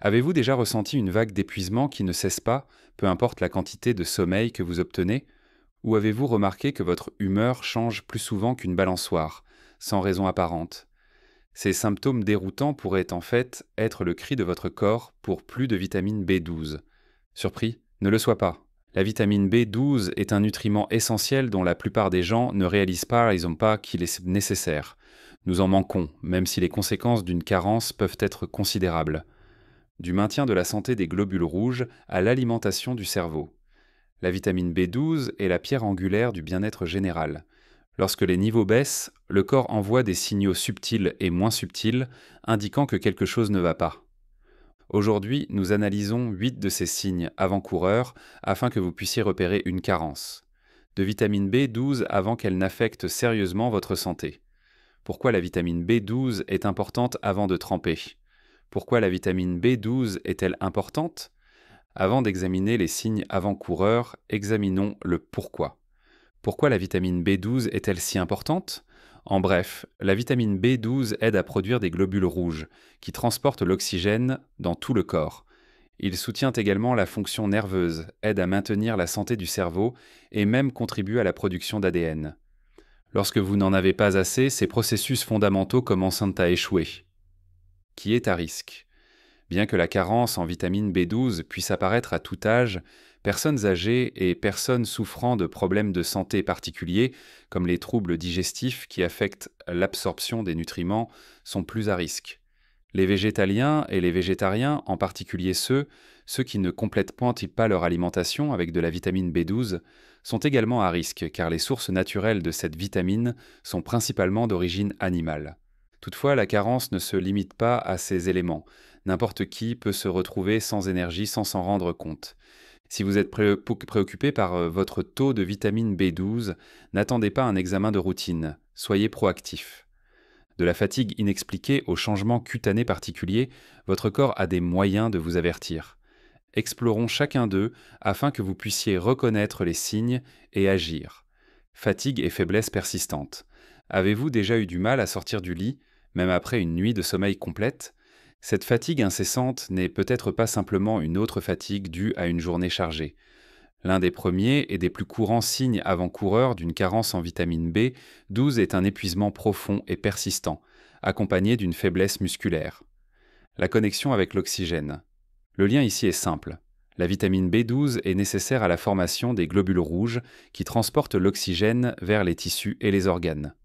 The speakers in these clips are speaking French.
Avez-vous déjà ressenti une vague d'épuisement qui ne cesse pas, peu importe la quantité de sommeil que vous obtenez? Ou avez-vous remarqué que votre humeur change plus souvent qu'une balançoire, sans raison apparente? Ces symptômes déroutants pourraient en fait être le cri de votre corps pour plus de vitamine B12. Surpris? Ne le sois pas. La vitamine B12 est un nutriment essentiel dont la plupart des gens ne réalisent pas, ils n'ont pas qu'il est nécessaire. Nous en manquons, même si les conséquences d'une carence peuvent être considérables. Du maintien de la santé des globules rouges à l'alimentation du cerveau. La vitamine B12 est la pierre angulaire du bien-être général. Lorsque les niveaux baissent, le corps envoie des signaux subtils et moins subtils indiquant que quelque chose ne va pas. Aujourd'hui, nous analysons 8 de ces signes avant-coureurs afin que vous puissiez repérer une carence de vitamine B12 avant qu'elle n'affecte sérieusement votre santé. Pourquoi la vitamine B12 est importante avant de tremper? Pourquoi la vitamine B12 est-elle importante? Avant d'examiner les signes avant-coureurs, examinons le pourquoi. Pourquoi la vitamine B12 est-elle si importante? En bref, la vitamine B12 aide à produire des globules rouges, qui transportent l'oxygène dans tout le corps. Il soutient également la fonction nerveuse, aide à maintenir la santé du cerveau et même contribue à la production d'ADN. Lorsque vous n'en avez pas assez, ces processus fondamentaux commencent à échouer. Qui est à risque? Bien que la carence en vitamine B12 puisse apparaître à tout âge, personnes âgées et personnes souffrant de problèmes de santé particuliers, comme les troubles digestifs qui affectent l'absorption des nutriments, sont plus à risque. Les végétaliens et les végétariens, en particulier ceux qui ne complètent point pas leur alimentation avec de la vitamine B12, sont également à risque car les sources naturelles de cette vitamine sont principalement d'origine animale. Toutefois, la carence ne se limite pas à ces éléments. N'importe qui peut se retrouver sans énergie sans s'en rendre compte. Si vous êtes préoccupé par votre taux de vitamine B12, n'attendez pas un examen de routine. Soyez proactif. De la fatigue inexpliquée aux changements cutanés particuliers, votre corps a des moyens de vous avertir. Explorons chacun d'eux afin que vous puissiez reconnaître les signes et agir. Fatigue et faiblesse persistante. Avez-vous déjà eu du mal à sortir du lit, même après une nuit de sommeil complète? Cette fatigue incessante n'est peut-être pas simplement une autre fatigue due à une journée chargée. L'un des premiers et des plus courants signes avant-coureurs d'une carence en vitamine B12 est un épuisement profond et persistant, accompagné d'une faiblesse musculaire. La connexion avec l'oxygène. Le lien ici est simple. La vitamine B12 est nécessaire à la formation des globules rouges qui transportent l'oxygène vers les tissus et les organes.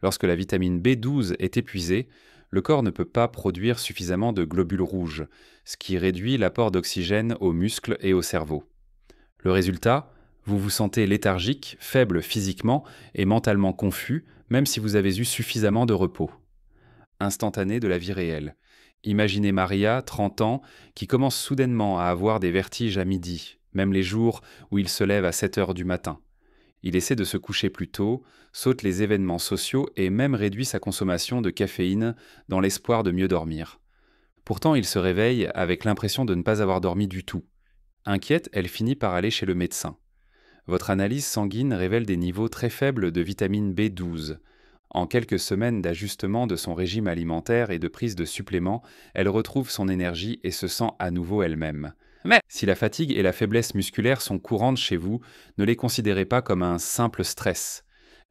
Lorsque la vitamine B12 est épuisée, le corps ne peut pas produire suffisamment de globules rouges, ce qui réduit l'apport d'oxygène aux muscles et au cerveau. Le résultat, vous vous sentez léthargique, faible physiquement et mentalement confus, même si vous avez eu suffisamment de repos. Instantané de la vie réelle. Imaginez Maria, 30 ans, qui commence soudainement à avoir des vertiges à midi, même les jours où il se lève à 7 heures du matin. Il essaie de se coucher plus tôt, saute les événements sociaux et même réduit sa consommation de caféine dans l'espoir de mieux dormir. Pourtant, il se réveille avec l'impression de ne pas avoir dormi du tout. Inquiète, elle finit par aller chez le médecin. Votre analyse sanguine révèle des niveaux très faibles de vitamine B12. En quelques semaines d'ajustement de son régime alimentaire et de prise de suppléments, elle retrouve son énergie et se sent à nouveau elle-même. Mais si la fatigue et la faiblesse musculaire sont courantes chez vous, ne les considérez pas comme un simple stress.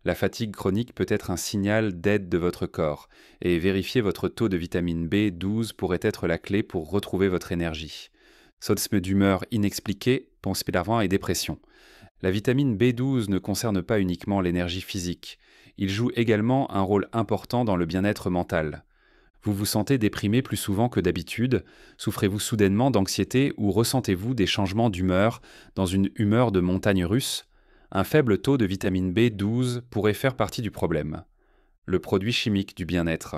La fatigue chronique peut être un signal d'aide de votre corps, et vérifier votre taux de vitamine B12 pourrait être la clé pour retrouver votre énergie. Sautes d'humeur inexpliquées, pensées d'énervement et dépression. La vitamine B12 ne concerne pas uniquement l'énergie physique. Il joue également un rôle important dans le bien-être mental. Vous vous sentez déprimé plus souvent que d'habitude? Souffrez-vous soudainement d'anxiété ou ressentez-vous des changements d'humeur dans une humeur de montagne russe? Un faible taux de vitamine B12 pourrait faire partie du problème. Le produit chimique du bien-être.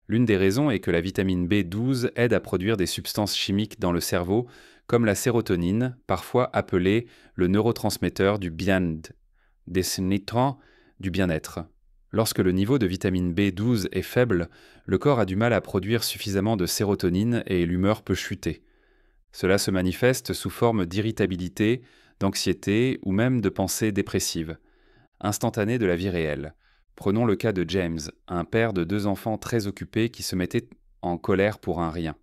L'une des raisons est que la vitamine B12 aide à produire des substances chimiques dans le cerveau, comme la sérotonine, parfois appelée le neurotransmetteur du bien, des nitrants du bien-être. Lorsque le niveau de vitamine B12 est faible, le corps a du mal à produire suffisamment de sérotonine et l'humeur peut chuter. Cela se manifeste sous forme d'irritabilité, d'anxiété ou même de pensées dépressives. Instantané de la vie réelle. Prenons le cas de James, un père de 2 enfants très occupé qui se mettait en colère pour un rien.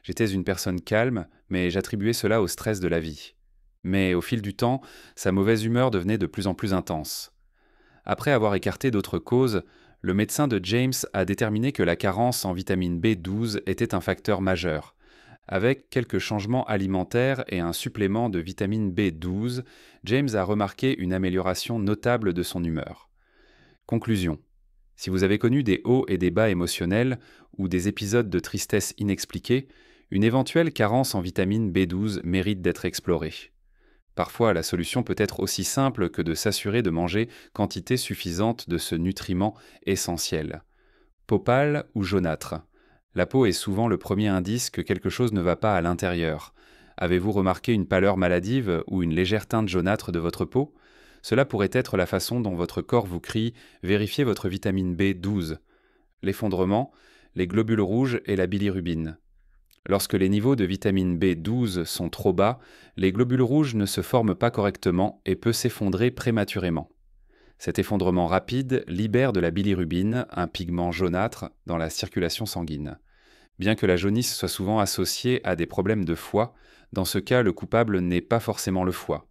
J'étais une personne calme, mais j'attribuais cela au stress de la vie. Mais au fil du temps, sa mauvaise humeur devenait de plus en plus intense. Après avoir écarté d'autres causes, le médecin de James a déterminé que la carence en vitamine B12 était un facteur majeur. Avec quelques changements alimentaires et un supplément de vitamine B12, James a remarqué une amélioration notable de son humeur. Conclusion. Si vous avez connu des hauts et des bas émotionnels ou des épisodes de tristesse inexpliqués, une éventuelle carence en vitamine B12 mérite d'être explorée. Parfois, la solution peut être aussi simple que de s'assurer de manger quantité suffisante de ce nutriment essentiel. Peau pâle ou jaunâtre. La peau est souvent le premier indice que quelque chose ne va pas à l'intérieur. Avez-vous remarqué une pâleur maladive ou une légère teinte jaunâtre de votre peau ? Cela pourrait être la façon dont votre corps vous crie « Vérifiez votre vitamine B12 ». L'effondrement, les globules rouges et la bilirubine. Lorsque les niveaux de vitamine B12 sont trop bas, les globules rouges ne se forment pas correctement et peuvent s'effondrer prématurément. Cet effondrement rapide libère de la bilirubine, un pigment jaunâtre, dans la circulation sanguine. Bien que la jaunisse soit souvent associée à des problèmes de foie, dans ce cas le coupable n'est pas forcément le foie.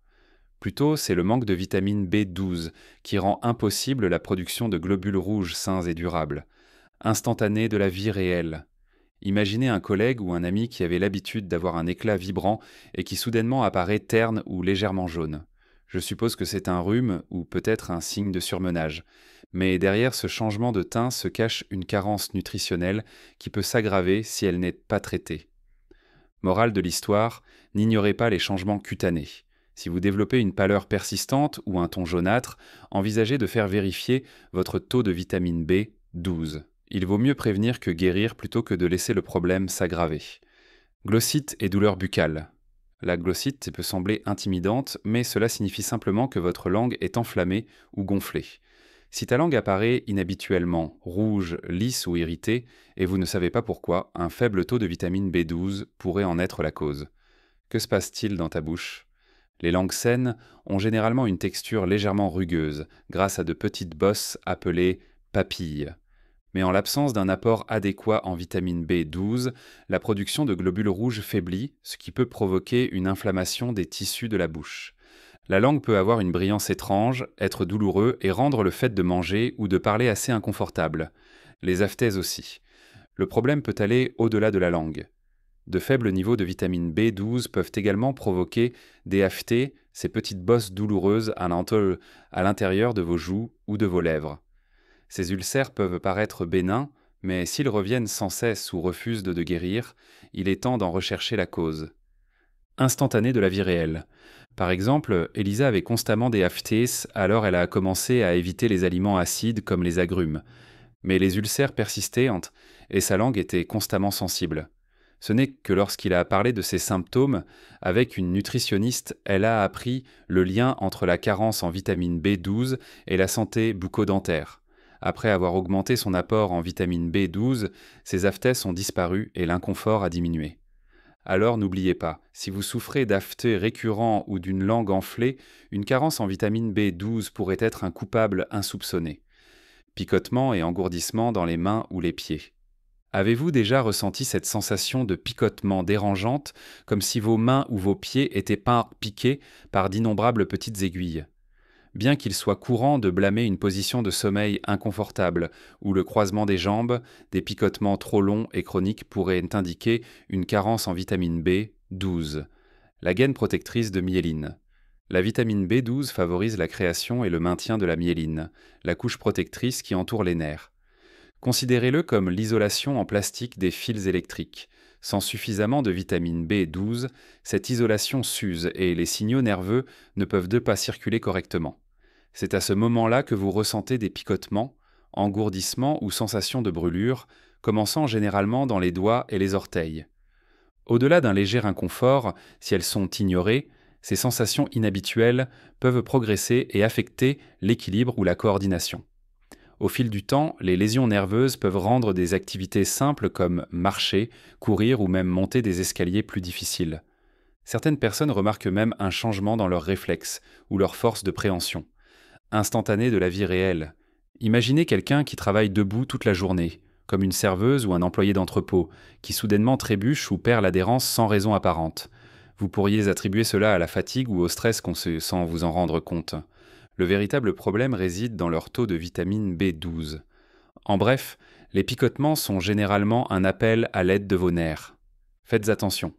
Plutôt, c'est le manque de vitamine B12 qui rend impossible la production de globules rouges sains et durables, instantanés de la vie réelle. Imaginez un collègue ou un ami qui avait l'habitude d'avoir un éclat vibrant et qui soudainement apparaît terne ou légèrement jaune. Je suppose que c'est un rhume ou peut-être un signe de surmenage. Mais derrière ce changement de teint se cache une carence nutritionnelle qui peut s'aggraver si elle n'est pas traitée. Morale de l'histoire, n'ignorez pas les changements cutanés. Si vous développez une pâleur persistante ou un ton jaunâtre, envisagez de faire vérifier votre taux de vitamine B12. Il vaut mieux prévenir que guérir plutôt que de laisser le problème s'aggraver. Glossite et douleur buccale. La glossite peut sembler intimidante, mais cela signifie simplement que votre langue est enflammée ou gonflée. Si ta langue apparaît inhabituellement rouge, lisse ou irritée, et vous ne savez pas pourquoi, un faible taux de vitamine B12 pourrait en être la cause. Que se passe-t-il dans ta bouche ? Les langues saines ont généralement une texture légèrement rugueuse, grâce à de petites bosses appelées papilles. Mais en l'absence d'un apport adéquat en vitamine B12, la production de globules rouges faiblit, ce qui peut provoquer une inflammation des tissus de la bouche. La langue peut avoir une brillance étrange, être douloureux et rendre le fait de manger ou de parler assez inconfortable. Les aphthèses aussi. Le problème peut aller au-delà de la langue. De faibles niveaux de vitamine B12 peuvent également provoquer des aphthées, ces petites bosses douloureuses à l'intérieur de vos joues ou de vos lèvres. Ces ulcères peuvent paraître bénins, mais s'ils reviennent sans cesse ou refusent de guérir, il est temps d'en rechercher la cause. Instantané de la vie réelle. Par exemple, Elisa avait constamment des aphthées, alors elle a commencé à éviter les aliments acides comme les agrumes. Mais les ulcères persistaient et sa langue était constamment sensible. Ce n'est que lorsqu'il a parlé de ses symptômes avec une nutritionniste, elle a appris le lien entre la carence en vitamine B12 et la santé bucco-dentaire. Après avoir augmenté son apport en vitamine B12, ses aphthées ont disparu et l'inconfort a diminué. Alors n'oubliez pas, si vous souffrez d'aphthées récurrents ou d'une langue enflée, une carence en vitamine B12 pourrait être un coupable insoupçonné. Picotement et engourdissement dans les mains ou les pieds. Avez-vous déjà ressenti cette sensation de picotement dérangeante, comme si vos mains ou vos pieds étaient piqués par d'innombrables petites aiguilles ? Bien qu'il soit courant de blâmer une position de sommeil inconfortable ou le croisement des jambes, des picotements trop longs et chroniques pourraient indiquer une carence en vitamine B12, la gaine protectrice de myéline. La vitamine B12 favorise la création et le maintien de la myéline, la couche protectrice qui entoure les nerfs. Considérez-le comme l'isolation en plastique des fils électriques. Sans suffisamment de vitamine B12, cette isolation s'use et les signaux nerveux ne peuvent pas circuler correctement. C'est à ce moment-là que vous ressentez des picotements, engourdissements ou sensations de brûlure, commençant généralement dans les doigts et les orteils. Au-delà d'un léger inconfort, si elles sont ignorées, ces sensations inhabituelles peuvent progresser et affecter l'équilibre ou la coordination. Au fil du temps, les lésions nerveuses peuvent rendre des activités simples comme marcher, courir ou même monter des escaliers plus difficiles. Certaines personnes remarquent même un changement dans leurs réflexes ou leur force de préhension. Instantané de la vie réelle. Imaginez quelqu'un qui travaille debout toute la journée, comme une serveuse ou un employé d'entrepôt, qui soudainement trébuche ou perd l'adhérence sans raison apparente. Vous pourriez attribuer cela à la fatigue ou au stress sans vous en rendre compte. Le véritable problème réside dans leur taux de vitamine B12. En bref, les picotements sont généralement un appel à l'aide de vos nerfs. Faites attention.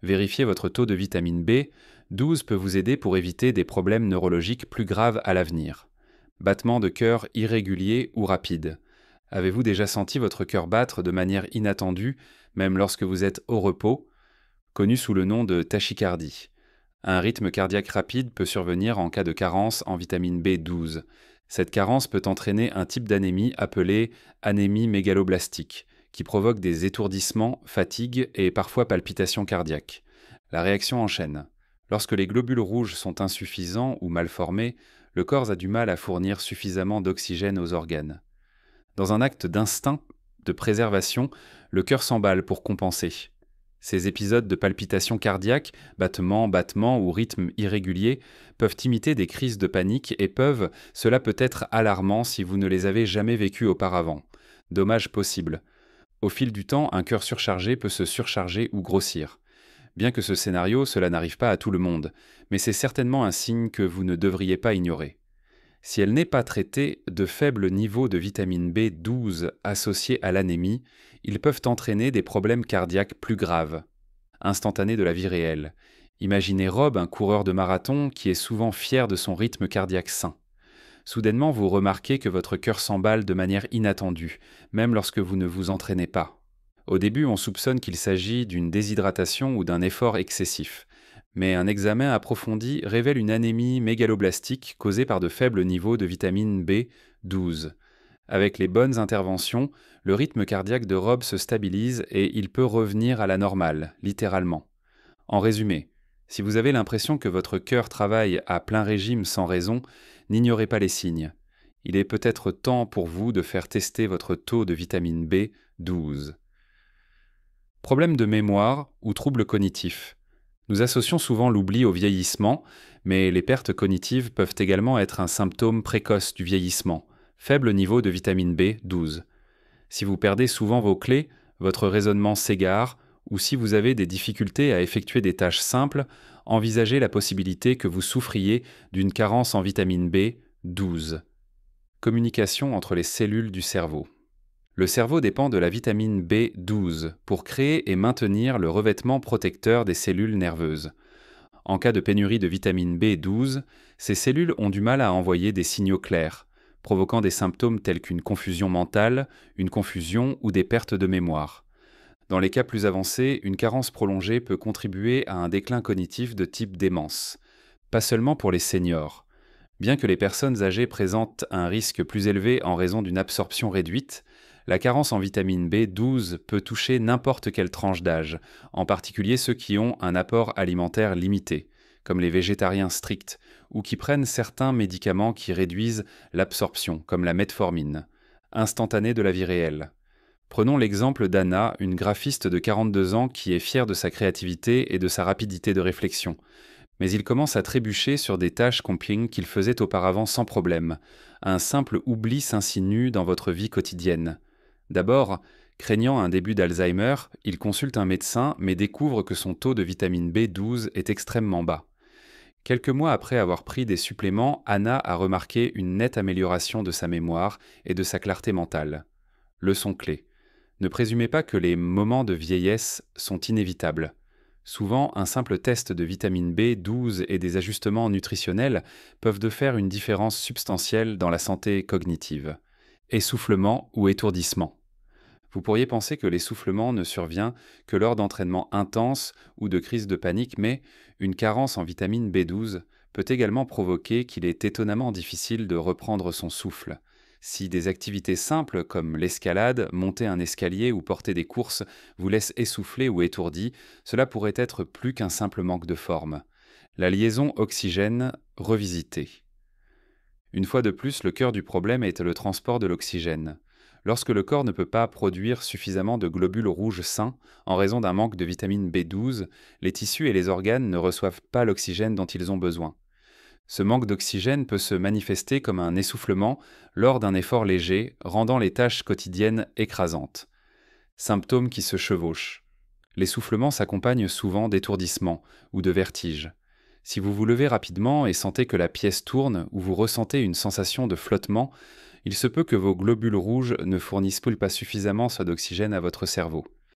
Vérifier votre taux de vitamine B12 peut vous aider pour éviter des problèmes neurologiques plus graves à l'avenir. Battements de cœur irréguliers ou rapides. Avez-vous déjà senti votre cœur battre de manière inattendue, même lorsque vous êtes au repos, connu sous le nom de tachycardie? Un rythme cardiaque rapide peut survenir en cas de carence en vitamine B12. Cette carence peut entraîner un type d'anémie appelée anémie mégaloblastique, qui provoque des étourdissements, fatigue et parfois palpitations cardiaques. La réaction enchaîne. Lorsque les globules rouges sont insuffisants ou mal formés, le corps a du mal à fournir suffisamment d'oxygène aux organes. Dans un acte d'instinct, de préservation, le cœur s'emballe pour compenser. Ces épisodes de palpitations cardiaques, battements ou rythmes irréguliers, peuvent imiter des crises de panique et cela peut être alarmant si vous ne les avez jamais vécues auparavant. Dommage possible. Au fil du temps, un cœur surchargé peut se surcharger ou grossir. Bien que ce scénario, cela n'arrive pas à tout le monde, mais c'est certainement un signe que vous ne devriez pas ignorer. Si elle n'est pas traitée, de faibles niveaux de vitamine B12 associés à l'anémie, ils peuvent entraîner des problèmes cardiaques plus graves. Instantané de la vie réelle. Imaginez Rob, un coureur de marathon qui est souvent fier de son rythme cardiaque sain. Soudainement, vous remarquez que votre cœur s'emballe de manière inattendue, même lorsque vous ne vous entraînez pas. Au début, on soupçonne qu'il s'agit d'une déshydratation ou d'un effort excessif. Mais un examen approfondi révèle une anémie mégaloblastique causée par de faibles niveaux de vitamine B12. Avec les bonnes interventions, le rythme cardiaque de Rob se stabilise et il peut revenir à la normale, littéralement. En résumé, si vous avez l'impression que votre cœur travaille à plein régime sans raison, n'ignorez pas les signes. Il est peut-être temps pour vous de faire tester votre taux de vitamine B12. Problème de mémoire ou troubles cognitifs. Nous associons souvent l'oubli au vieillissement, mais les pertes cognitives peuvent également être un symptôme précoce du vieillissement, faible niveau de vitamine B12. Si vous perdez souvent vos clés, votre raisonnement s'égare, ou si vous avez des difficultés à effectuer des tâches simples, envisagez la possibilité que vous souffriez d'une carence en vitamine B12. Communication entre les cellules du cerveau. Le cerveau dépend de la vitamine B12 pour créer et maintenir le revêtement protecteur des cellules nerveuses. En cas de pénurie de vitamine B12, ces cellules ont du mal à envoyer des signaux clairs, provoquant des symptômes tels qu'une confusion mentale, une confusion ou des pertes de mémoire. Dans les cas plus avancés, une carence prolongée peut contribuer à un déclin cognitif de type démence. Pas seulement pour les seniors. Bien que les personnes âgées présentent un risque plus élevé en raison d'une absorption réduite, la carence en vitamine B12 peut toucher n'importe quelle tranche d'âge, en particulier ceux qui ont un apport alimentaire limité, comme les végétariens stricts, ou qui prennent certains médicaments qui réduisent l'absorption, comme la metformine, instantanée de la vie réelle. Prenons l'exemple d'Anna, une graphiste de 42 ans qui est fière de sa créativité et de sa rapidité de réflexion. Mais il commence à trébucher sur des tâches qu'il faisait auparavant sans problème. Un simple oubli s'insinue dans votre vie quotidienne. D'abord, craignant un début d'Alzheimer, il consulte un médecin mais découvre que son taux de vitamine B12 est extrêmement bas. Quelques mois après avoir pris des suppléments, Anna a remarqué une nette amélioration de sa mémoire et de sa clarté mentale. Leçon clé. Ne présumez pas que les moments de vieillesse sont inévitables. Souvent, un simple test de vitamine B12 et des ajustements nutritionnels peuvent de faire une différence substantielle dans la santé cognitive. Essoufflement ou étourdissement. Vous pourriez penser que l'essoufflement ne survient que lors d'entraînements intenses ou de crises de panique, mais une carence en vitamine B12 peut également provoquer qu'il est étonnamment difficile de reprendre son souffle. Si des activités simples comme l'escalade, monter un escalier ou porter des courses vous laissent essoufflé ou étourdi, cela pourrait être plus qu'un simple manque de forme. La liaison oxygène revisitée. Une fois de plus, le cœur du problème est le transport de l'oxygène. Lorsque le corps ne peut pas produire suffisamment de globules rouges sains en raison d'un manque de vitamine B12, les tissus et les organes ne reçoivent pas l'oxygène dont ils ont besoin. Ce manque d'oxygène peut se manifester comme un essoufflement lors d'un effort léger, rendant les tâches quotidiennes écrasantes. Symptômes qui se chevauchent. L'essoufflement s'accompagne souvent d'étourdissement ou de vertige. Si vous vous levez rapidement et sentez que la pièce tourne ou vous ressentez une sensation de flottement, il se peut que vos globules rouges ne fournissent pas suffisamment d'oxygène à votre cerveau.